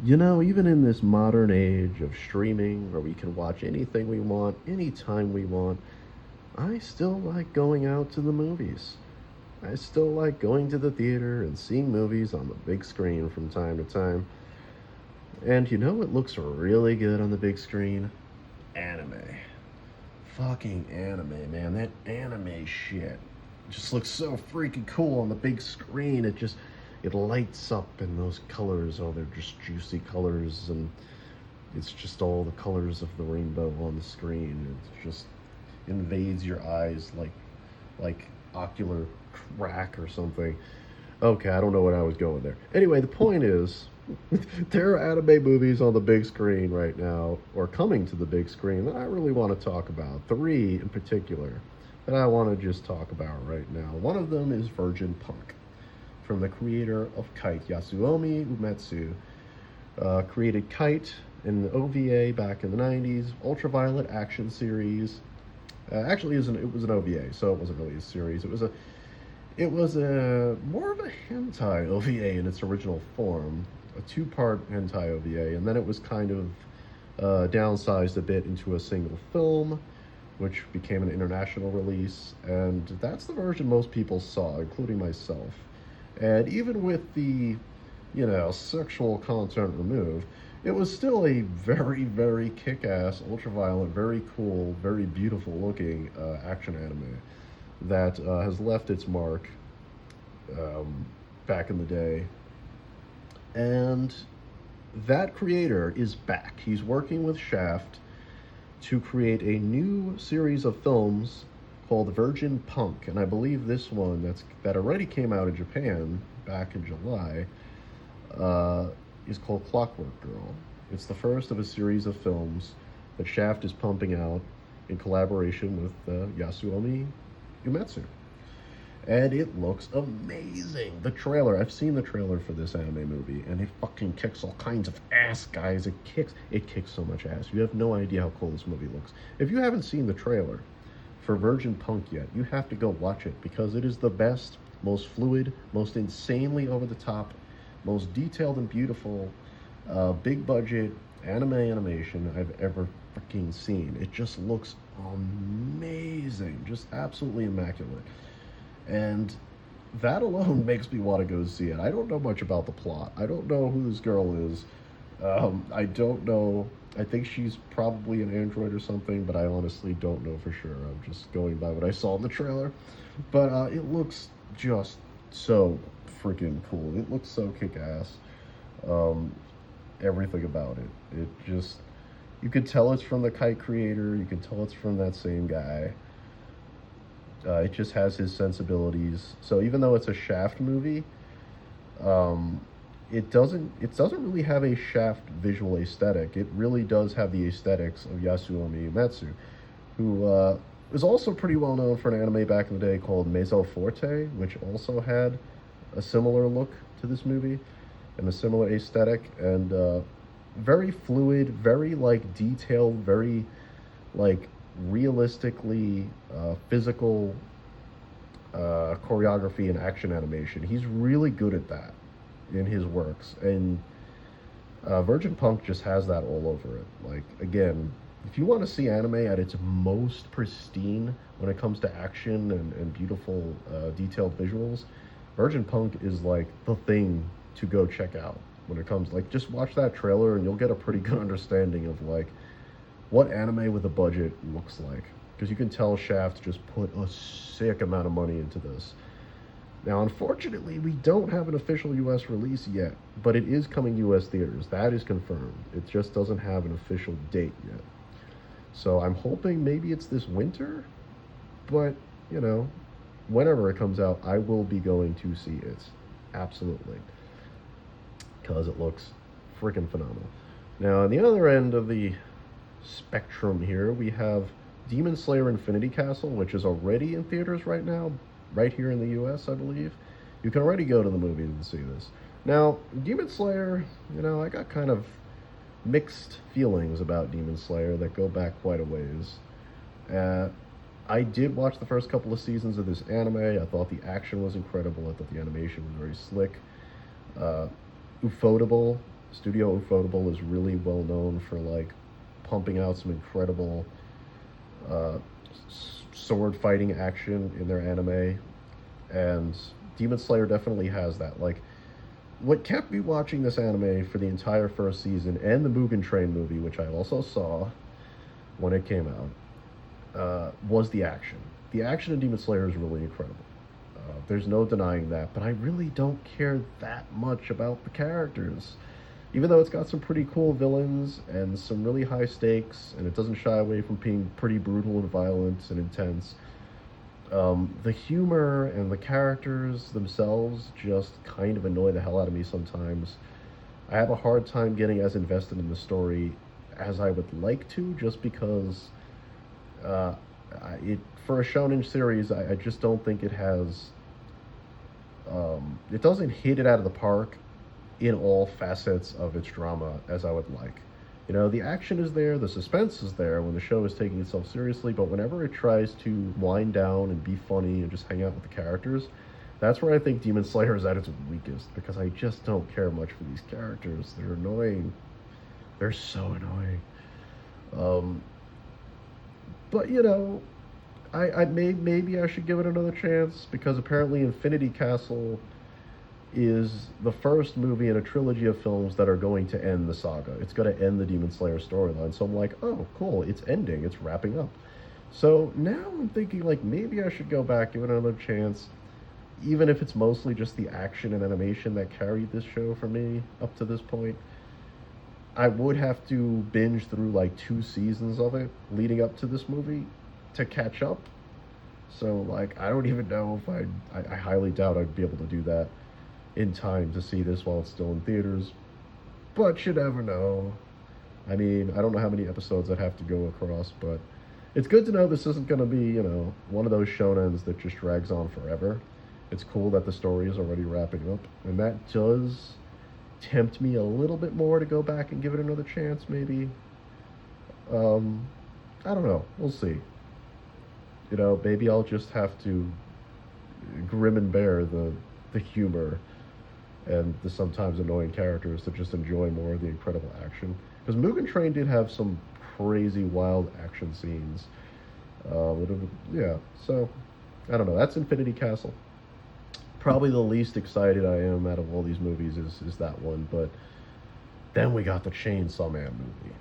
You know, even in this modern age of streaming where we can watch anything we want, anytime we want, I still like going out to the movies. I still like going to the theater and seeing movies on the big screen from time to time. And you know what looks really good on the big screen? Anime. Fucking anime, man. That anime shit just looks so freaking cool on the big screen. It lights up in those colors. Oh, they're just juicy colors, and it's just all the colors of the rainbow on the screen. It just invades your eyes like ocular crack or something. Okay, I don't know what I was going there. Anyway, the point is, there are anime movies on the big screen right now, or coming to the big screen, that I really want to talk about. Three in particular that I want to just talk about right now. One of them is Virgin Punk, from the creator of Kite, Yasuomi Umetsu. Created Kite in the OVA back in the 90s, Ultraviolet action series. Actually, it was an OVA, so it wasn't really a series. It was a more of a hentai OVA in its original form, a two-part hentai OVA, and then it was kind of downsized a bit into a single film, which became an international release, and that's the version most people saw, including myself. And even with the, sexual content removed, it was still a very, very kick-ass, ultraviolet, very cool, very beautiful looking action anime that has left its mark um, back in the day. And that creator is back. He's working with Shaft to create a new series of films called Virgin Punk, and I believe this one that already came out in Japan back in July uh, is called Clockwork Girl. It's the first of a series of films that Shaft is pumping out in collaboration with Yasuomi Umetsu. And it looks amazing. The trailer, I've seen the trailer for this anime movie, and it fucking kicks all kinds of ass, guys. It kicks so much ass. You have no idea how cool this movie looks. If you haven't seen the trailer for Virgin Punk yet, you have to go watch it because it is the best, most fluid, most insanely over the top, most detailed and beautiful, big budget anime animation I've ever freaking seen. It just looks amazing, just absolutely immaculate. And that alone makes me want to go see it. I don't know much about the plot. I don't know who this girl is. I don't know. I think she's probably an android or something, but I honestly don't know for sure. I'm just going by what I saw in the trailer. But it looks just so freaking cool. It looks so kick ass. Um, Everything about it. You could tell it's from the Kite creator. You can tell it's from that same guy. It just has his sensibilities. So even though it's a Shaft movie, um, it doesn't really have a Shaft visual aesthetic. It really does have the aesthetics of Yasuomi Umetsu, who was also pretty well known for an anime back in the day called Mezzo Forte, which also had a similar look to this movie and a similar aesthetic, and very fluid, very like detailed, very like realistically physical choreography and action animation. He's really good at that in his works, and Virgin Punk just has that all over it. Like again, if you want to see anime at its most pristine when it comes to action and beautiful detailed visuals, Virgin Punk is like the thing to go check out when it comes. Like just watch that trailer and you'll get a pretty good understanding of like what anime with a budget looks like, because you can tell Shaft just put a sick amount of money into this. Now, unfortunately, we don't have an official US release yet, but it is coming US theaters. That is confirmed. It just doesn't have an official date yet. So I'm hoping maybe it's this winter, but you know, whenever it comes out, I will be going to see it. Absolutely. Because it looks freaking phenomenal. Now, on the other end of the spectrum here, we have Demon Slayer Infinity Castle, which is already in theaters right now, right here in the US, I believe. You can already go to the movies and see this. Now, Demon Slayer, I got kind of mixed feelings about Demon Slayer that go back quite a ways. Uh, I did watch the first couple of seasons of this anime. I thought the action was incredible. I thought the animation was very slick. Uh, Ufotable Studio Ufotable is really well known for like pumping out some incredible uh, sword fighting action in their anime, and Demon Slayer definitely has that. Like, what kept me watching this anime for the entire first season and the Mugen Train movie, which I also saw when it came out, was the action. The action in Demon Slayer is really incredible. There's no denying that, but I really don't care that much about the characters. Even though it's got some pretty cool villains and some really high stakes, and it doesn't shy away from being pretty brutal and violent and intense, the humor and the characters themselves just kind of annoy the hell out of me sometimes. I have a hard time getting as invested in the story as I would like to, just because uh, it for a shonen series, I just don't think it has. It doesn't hit it out of the park in all facets of its drama as I would like. You know, the action is there, the suspense is there when the show is taking itself seriously, but whenever it tries to wind down and be funny and just hang out with the characters, that's where I think Demon Slayer is at its weakest, because I just don't care much for these characters. They're annoying. They're so annoying. Um, but you know, maybe I should give it another chance, because apparently Infinity Castle is the first movie in a trilogy of films that are going to end the saga. It's going to end the Demon Slayer storyline. So I'm like, oh, cool, it's ending, it's wrapping up. So now I'm thinking, like, maybe I should go back, give it another chance, even if it's mostly just the action and animation that carried this show for me up to this point. I would have to binge through like 2 seasons of it leading up to this movie to catch up. So, like, I don't even know if I highly doubt I'd be able to do that in time to see this while it's still in theaters. But you never know. I mean, I don't know how many episodes I'd have to go across, but it's good to know this isn't going to be, you know, one of those shonens that just drags on forever. It's cool that the story is already wrapping up, and that does tempt me a little bit more to go back and give it another chance, maybe. Um, I don't know. We'll see. You know, maybe I'll just have to grim and bear the humor and the sometimes annoying characters to just enjoy more of the incredible action. Because Mugen Train did have some crazy, wild action scenes. Yeah, so I don't know. That's Infinity Castle. Probably the least excited I am out of all these movies is that one. But then we got the Chainsaw Man movie,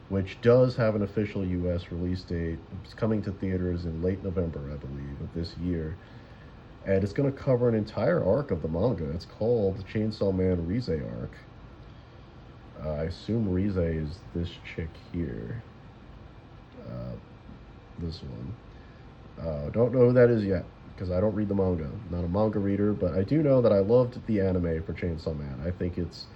which does have an official U.S. release date. It's coming to theaters in late November, I believe, of this year. And it's going to cover an entire arc of the manga. It's called Chainsaw Man Rize arc. I assume Rize is this chick here. This one. Don't know who that is yet, because I don't read the manga. Not a manga reader, but I do know that I loved the anime for Chainsaw Man. I think it's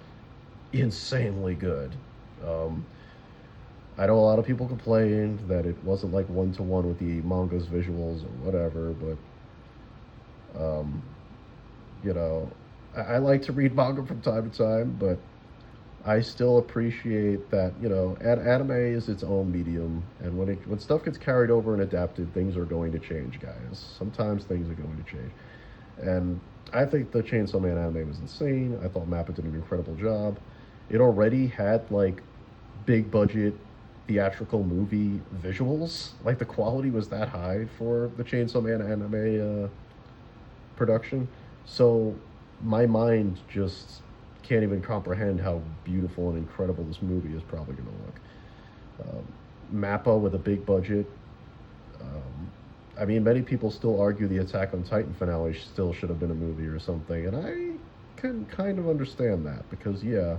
insanely good. I know a lot of people complained that it wasn't like one-to-one with the manga's visuals or whatever, but you know, I like to read manga from time to time, but I still appreciate that, you know, anime is its own medium, and when stuff gets carried over and adapted, things are going to change, guys. Sometimes things are going to change, and I think the Chainsaw Man anime was insane. I thought Mappa did an incredible job. It already had like big budget theatrical movie visuals. Like, the quality was that high for the Chainsaw Man anime production. So my mind just can't even comprehend how beautiful and incredible this movie is probably going to look. Mappa with a big budget. I mean, many people still argue the Attack on Titan finale still should have been a movie or something, and I can kind of understand that, because yeah,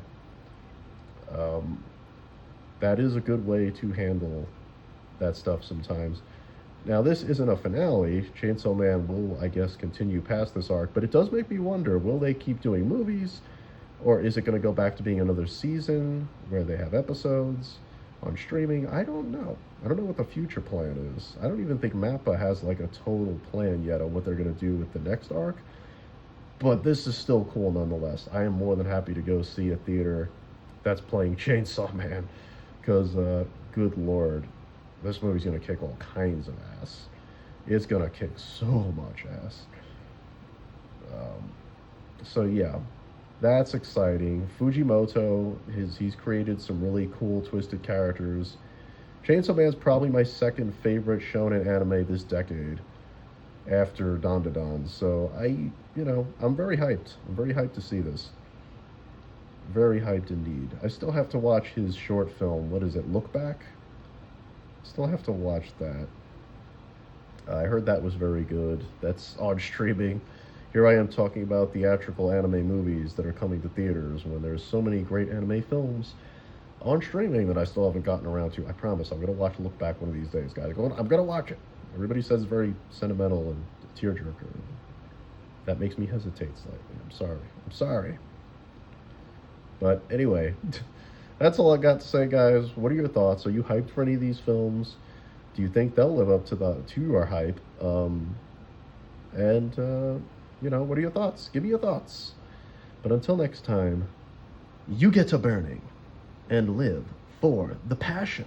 that is a good way to handle that stuff sometimes. Now, this isn't a finale. Chainsaw Man will, I guess, continue past this arc, but it does make me wonder, will they keep doing movies, or is it going to go back to being another season where they have episodes on streaming? I don't know. I don't know what the future plan is. I don't even think Mappa has like a total plan yet on what they're going to do with the next arc, but this is still cool nonetheless. I am more than happy to go see a theater that's playing Chainsaw Man, because good lord, this movie's gonna kick all kinds of ass. It's gonna kick so much ass. So yeah, That's exciting. Fujimoto, he's created some really cool, twisted characters. Chainsaw Man's probably my second favorite shonen anime this decade, after Dandadan. So I'm very hyped. I'm very hyped to see this. Very hyped indeed. I still have to watch his short film. What is it? Look Back? Still have to watch that. I heard that was very good. That's on streaming. Here I am talking about theatrical anime movies that are coming to theaters when there's so many great anime films on streaming that I still haven't gotten around to. I promise I'm going to watch Look Back one of these days, guys. I'm going to watch it. Everybody says it's very sentimental and tearjerker. That makes me hesitate slightly. I'm sorry. I'm sorry. But anyway, that's all I got to say, guys. What are your thoughts? Are you hyped for any of these films? Do you think they'll live up to your hype? What are your thoughts? Give me your thoughts. But until next time, you get to burning and live for the passion.